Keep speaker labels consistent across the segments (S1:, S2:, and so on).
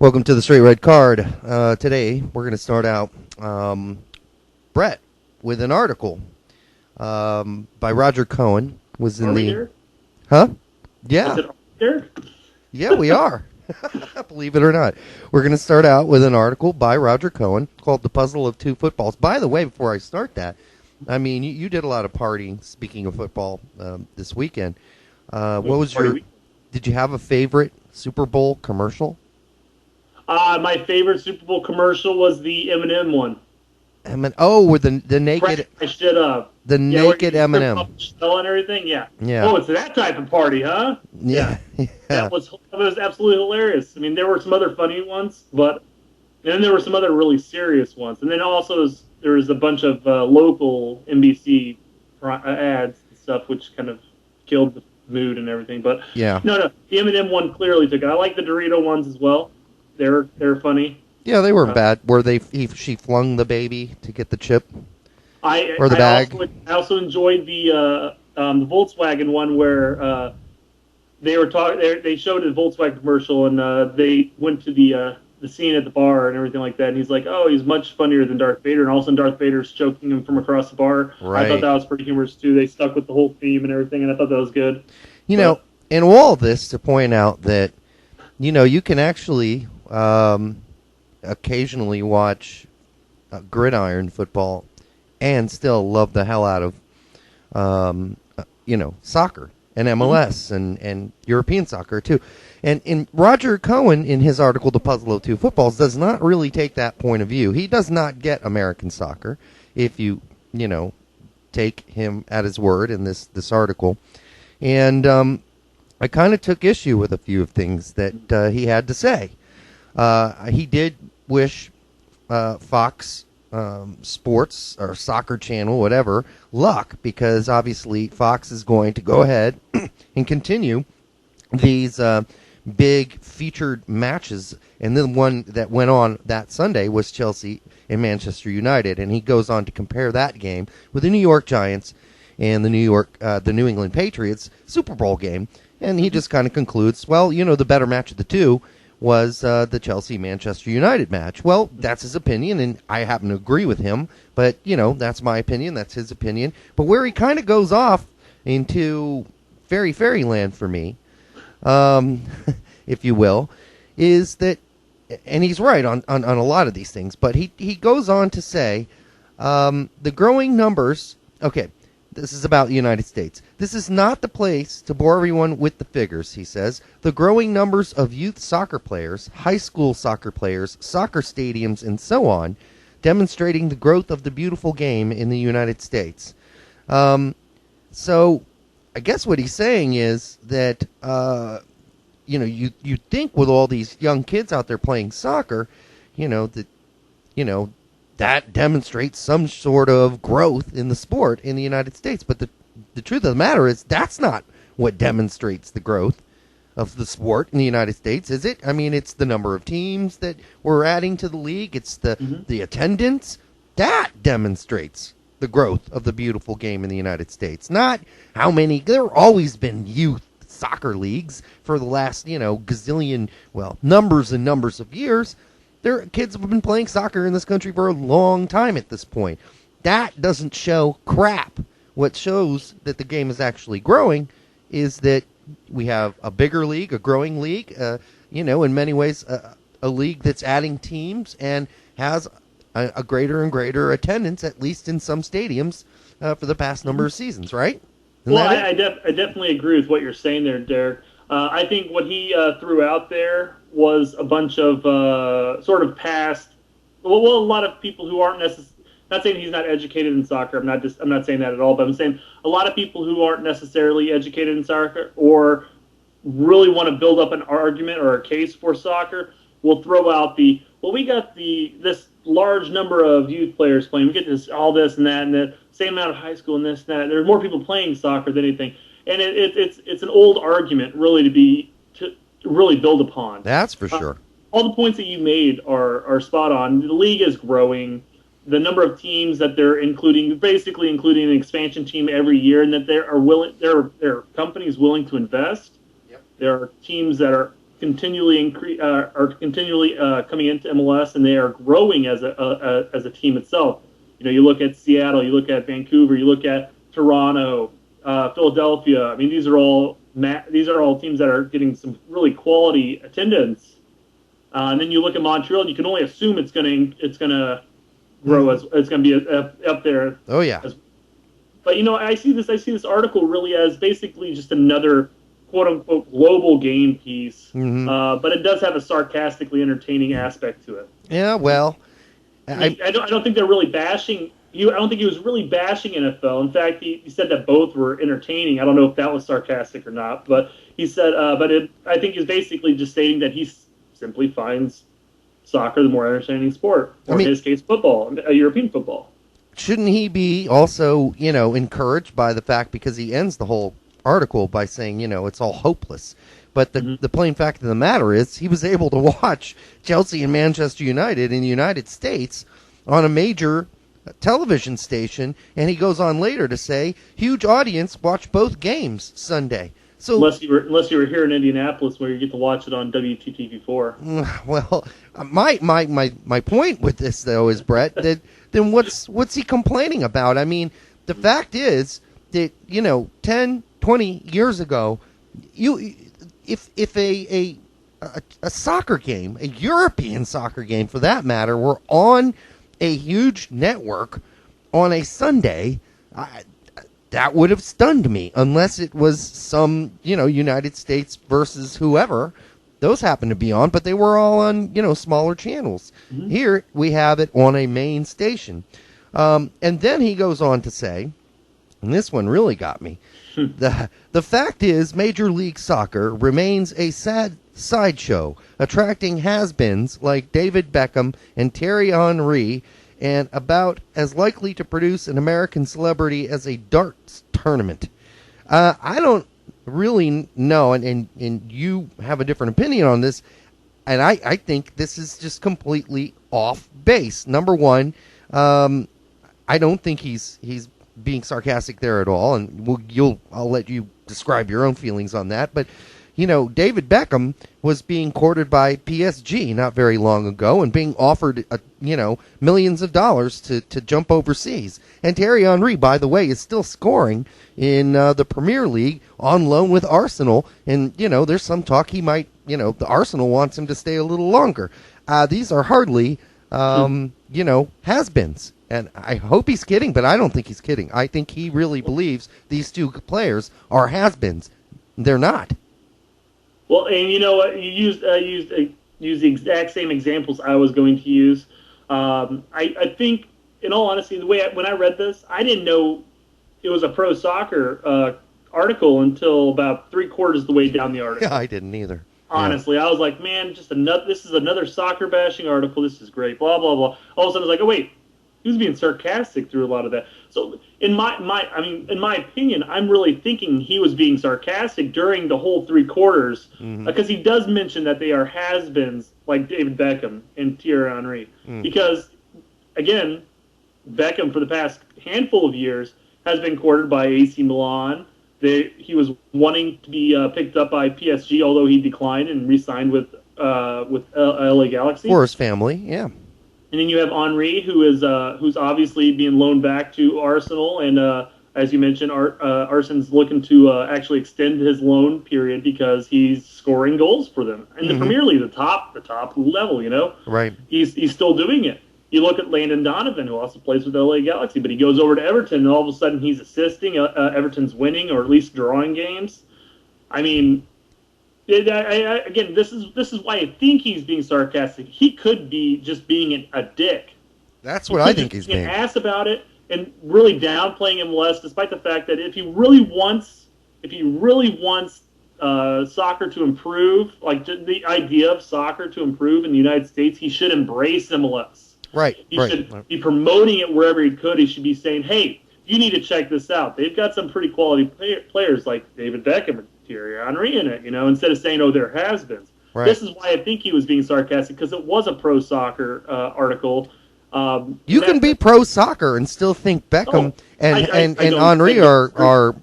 S1: Welcome to the Straight Red Card. Today, we're going to start out, Brett, with an article by Roger Cohen. Was in
S2: Are we
S1: the
S2: there?
S1: Huh?
S2: I
S1: Yeah,
S2: said, are we there?
S1: yeah, we are. Believe it or not, we're going to start out with an article by Roger Cohen called "The Puzzle of Two Footballs." By the way, before I start that, I mean you did a lot of partying. Speaking of football, this weekend, what was
S2: Party
S1: your?
S2: week.
S1: Did you have a favorite Super Bowl commercial?
S2: My favorite Super Bowl commercial was the Eminem one.
S1: With the naked
S2: I should have.
S1: the
S2: Yeah, where
S1: naked
S2: you strip
S1: Eminem.
S2: off the shell and everything. Yeah.
S1: Yeah.
S2: Oh, it's that type of party, huh?
S1: Yeah, yeah.
S2: That was absolutely hilarious. I mean, there were some other funny ones, and then there were some other really serious ones, and then also there was a bunch of local NBC ads and stuff, which kind of killed the mood and everything. But
S1: Yeah.
S2: no, the Eminem one clearly took it. I like the Dorito ones as well. They're funny.
S1: Yeah, they weren't bad. Were they? She flung the baby to get the chip or the bag.
S2: I also enjoyed the Volkswagen one where they were talking. They showed a Volkswagen commercial and they went to the scene at the bar and everything like that. And he's like, "Oh, he's much funnier than Darth Vader." And all of a sudden, Darth Vader's choking him from across the bar.
S1: Right.
S2: I thought that was pretty humorous too. They stuck with the whole theme and everything, and I thought that was good.
S1: You know, and all this to point out that you can actually occasionally watch gridiron football and still love the hell out of soccer and MLS and European soccer too. And in Roger Cohen, in his article "The Puzzle of Two Footballs," does not really take that point of view. He does not get American soccer, if you take him at his word in this article. And I kind of took issue with a few of things that he had to say. He did wish Fox Sports or Soccer Channel, whatever, luck, because obviously Fox is going to go ahead and continue these big featured matches. And then one that went on that Sunday was Chelsea and Manchester United, and he goes on to compare that game with the New York Giants and the New England Patriots Super Bowl game. And he just kind of concludes, well, the better match of the two was the Chelsea-Manchester United match. Well, that's his opinion, and I happen to agree with him. But, that's my opinion. That's his opinion. But where he kind of goes off into fairyland for me, if you will, is that, and he's right on a lot of these things, but he goes on to say the growing numbers, okay, this is about the United States. This is not the place to bore everyone with the figures, he says. The growing numbers of youth soccer players, high school soccer players, soccer stadiums, and so on, demonstrating the growth of the beautiful game in the United States. So I guess what he's saying is that, you think with all these young kids out there playing soccer, that demonstrates some sort of growth in the sport in the United States. But the truth of the matter is that's not what demonstrates the growth of the sport in the United States, is it? I mean, it's the number of teams that we're adding to the league. It's the attendance. That demonstrates the growth of the beautiful game in the United States. Not how many. There have always been youth soccer leagues for the last, gazillion, numbers and numbers of years. Kids have been playing soccer in this country for a long time at this point. That doesn't show crap. What shows that the game is actually growing is that we have a bigger league, a growing league, in many ways a league that's adding teams and has a greater and greater attendance, at least in some stadiums, for the past number of seasons, right?
S2: I definitely agree with what you're saying there, Derek. I think what he threw out there was a bunch of sort of past. Well, a lot of people who aren't necessarily. Not saying he's not educated in soccer. I'm not saying that at all. But I'm saying a lot of people who aren't necessarily educated in soccer or really want to build up an argument or a case for soccer will throw out we got this large number of youth players playing. We get all this and the same amount of high school and this and that. There's more people playing soccer than anything. And it's an old argument, really, to really build upon.
S1: That's for sure.
S2: All the points that you made are spot on. The league is growing. The number of teams that they're basically including an expansion team every year, and that there are companies willing to invest. Yep. There are teams that are continually coming into MLS, and they are growing as a team itself. You look at Seattle, you look at Vancouver, you look at Toronto, Philadelphia. I mean, these are all teams that are getting some really quality attendance. And then you look at Montreal, and you can only assume it's going to grow as it's going to be up there.
S1: Oh yeah.
S2: But I see this article really as basically just another quote unquote global game piece.
S1: Mm-hmm.
S2: But it does have a sarcastically entertaining aspect to it.
S1: Yeah, well,
S2: I don't think they're really bashing. I don't think he was really bashing NFL. In fact, he said that both were entertaining. I don't know if that was sarcastic or not, but he said, I think he's basically just stating that he simply finds soccer the more entertaining sport, or in his case, football, European football.
S1: Shouldn't he be also, encouraged by the fact, because he ends the whole article by saying, it's all hopeless. But the plain fact of the matter is he was able to watch Chelsea and Manchester United in the United States on a major television station, and he goes on later to say huge audience watched both games Sunday. So
S2: unless you were here in Indianapolis, where you get to watch it on WTTV4.
S1: Well, my point with this though is, Brett, that then what's he complaining about? I mean, the fact is that 10, 20 years ago, if a soccer game, a European soccer game for that matter, were on a huge network on a Sunday, that would have stunned me, unless it was some, United States versus whoever. Those happen to be on, but they were all on, smaller channels. Mm-hmm. Here we have it on a main station. And then he goes on to say, and this one really got me, the fact is Major League Soccer remains a sad sideshow, attracting has-beens like David Beckham and Thierry Henry, and about as likely to produce an American celebrity as a darts tournament. I don't really know, and you have a different opinion on this, and I think this is just completely off base. Number one, I don't think he's being sarcastic there at all, and I'll let you describe your own feelings on that, but David Beckham was being courted by PSG not very long ago and being offered, millions of dollars to jump overseas. And Thierry Henry, by the way, is still scoring in the Premier League on loan with Arsenal. And, there's some talk he might, the Arsenal wants him to stay a little longer. These are hardly, has-beens. And I hope he's kidding, but I don't think he's kidding. I think he really believes these two players are has-beens. They're not.
S2: Well, and you know what? You used the exact same examples I was going to use. I think, in all honesty, when I read this, I didn't know it was a pro soccer article until about 3/4 of the way down the article.
S1: Yeah, I didn't either.
S2: Honestly, I was like, man, this is another soccer bashing article. This is great. Blah blah blah. All of a sudden, I was like, oh wait, he was being sarcastic through a lot of that. So in my opinion, I'm really thinking he was being sarcastic during the whole 3/4, because he does mention that they are has-beens like David Beckham and Thierry Henry. Because, again, Beckham for the past handful of years has been courted by AC Milan. He was wanting to be picked up by PSG, although he declined and re-signed with LA Galaxy.
S1: For his family, yeah.
S2: And then you have Henry, who's obviously being loaned back to Arsenal, and as you mentioned, Arsenal's looking to actually extend his loan period because he's scoring goals for them in the Premier League, the top level.
S1: Right.
S2: He's still doing it. You look at Landon Donovan, who also plays with LA Galaxy, but he goes over to Everton, and all of a sudden he's assisting. Everton's winning, or at least drawing games. I mean. Again, this is why I think he's being sarcastic. He could be just being a dick.
S1: That's what I think he's being.
S2: An ass about it and really downplaying MLS, despite the fact that if he really wants soccer to improve, like the idea of soccer to improve in the United States, he should embrace MLS.
S1: Right.
S2: He should be promoting it wherever he could. He should be saying, "Hey, you need to check this out. They've got some pretty quality players like David Beckham and Thierry Henry in it," instead of saying, "Oh, they're has-beens." Right. This is why I think he was being sarcastic, because it was a pro soccer article.
S1: You can be pro soccer and still think Beckham and Henry are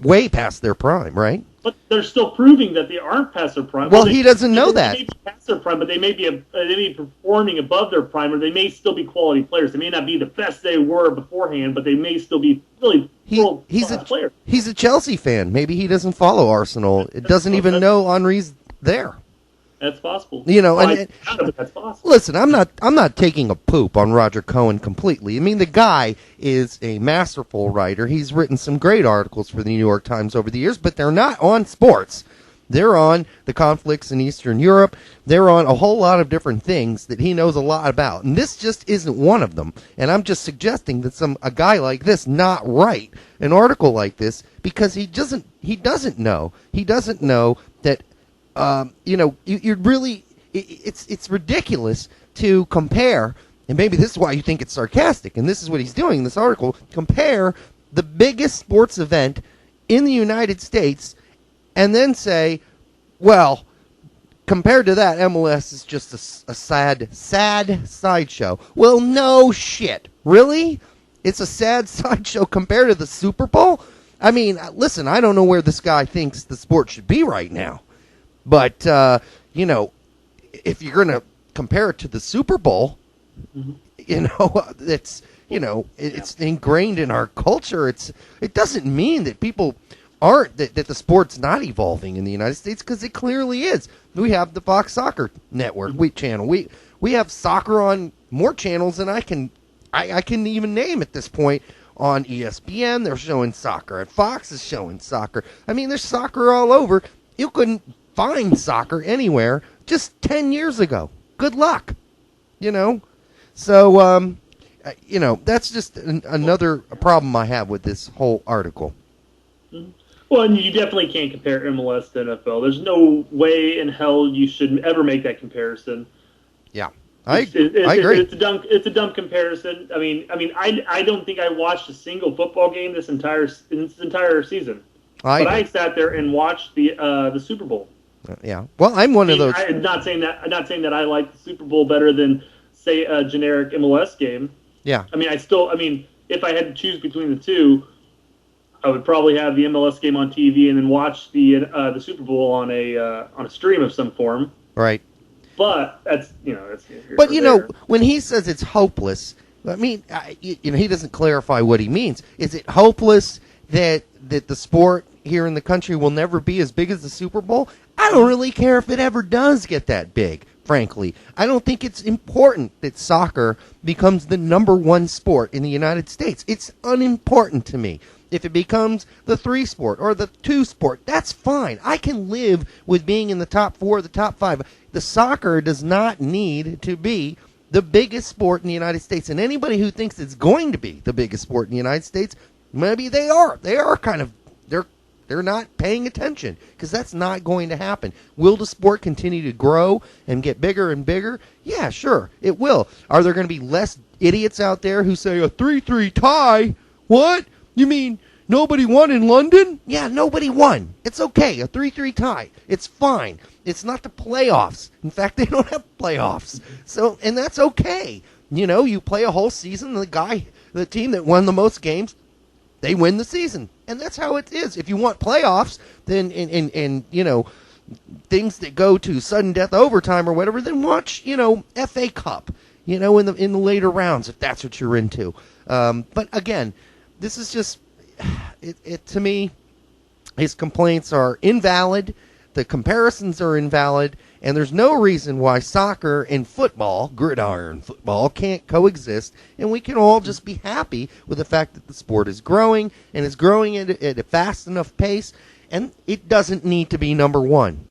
S1: way past their prime, right?
S2: But they're still proving that they aren't past their prime.
S1: Well, he doesn't know that.
S2: They may be past their prime, but they may be performing above their prime, or they may still be quality players. They may not be the best they were beforehand, but they may still be really world-class players.
S1: He's a Chelsea fan. Maybe he doesn't follow Arsenal. It doesn't even know Henry's there.
S2: That's possible.
S1: That's
S2: possible.
S1: Listen, I'm not taking a poop on Roger Cohen completely. I mean, the guy is a masterful writer. He's written some great articles for the New York Times over the years, but they're not on sports. They're on the conflicts in Eastern Europe. They're on a whole lot of different things that he knows a lot about, and this just isn't one of them. And I'm just suggesting that a guy like this not write an article like this because he doesn't know. He doesn't know that. It's ridiculous to compare, and maybe this is why you think it's sarcastic, and this is what he's doing in this article, compare the biggest sports event in the United States and then say, well, compared to that, MLS is just a sad sideshow. Well, no shit. Really? It's a sad sideshow compared to the Super Bowl? I mean, listen, I don't know where this guy thinks the sport should be right now. But, if you're going to compare it to the Super Bowl, it's ingrained in our culture. It doesn't mean that people aren't, that the sport's not evolving in the United States, because it clearly is. We have the Fox Soccer Network channel. We have soccer on more channels than I can even name at this point. On ESPN, they're showing soccer. And Fox is showing soccer. I mean, there's soccer all over. You couldn't find soccer anywhere just 10 years ago. Good luck. So, that's just another problem I have with this whole article.
S2: Well, and you definitely can't compare MLS to NFL. There's no way in hell you should ever make that comparison.
S1: Yeah. I agree.
S2: It's a dumb comparison. I mean, I don't think I watched a single football game this entire season. I sat there and watched the Super Bowl.
S1: Yeah. Well, I'm one of those.
S2: I'm not saying that I like the Super Bowl better than, say, a generic MLS game.
S1: Yeah.
S2: I mean, if I had to choose between the two, I would probably have the MLS game on TV and then watch the Super Bowl on a stream of some form.
S1: Right.
S2: But that's
S1: when he says it's hopeless, I mean, he doesn't clarify what he means. Is it hopeless that the sport here in the country will never be as big as the Super Bowl? I don't really care if it ever does get that big, frankly. I don't think it's important that soccer becomes the number one sport in the United States. It's unimportant to me. If it becomes the 3 sport or the 2 sport, that's fine. I can live with being in the top 4, the top 5. The soccer does not need to be the biggest sport in the United States. And anybody who thinks it's going to be the biggest sport in the United States, maybe they are. They are kind of, they're not paying attention, because that's not going to happen. Will the sport continue to grow and get bigger and bigger? Yeah, sure, it will. Are there going to be less idiots out there who say a 3-3 tie? What? You mean nobody won in London? Yeah, nobody won. It's okay. A 3-3 tie. It's fine. It's not the playoffs. In fact, they don't have playoffs. So, and that's okay. You play a whole season, the team that won the most games, they win the season. And that's how it is. If you want playoffs, then in things that go to sudden death overtime or whatever, then watch, FA Cup, in the later rounds, if that's what you're into. But again, this is just, it to me, his complaints are invalid, the comparisons are invalid, and there's no reason why soccer and football, gridiron football, can't coexist, and we can all just be happy with the fact that the sport is growing, and it's growing at a fast enough pace, and it doesn't need to be number one.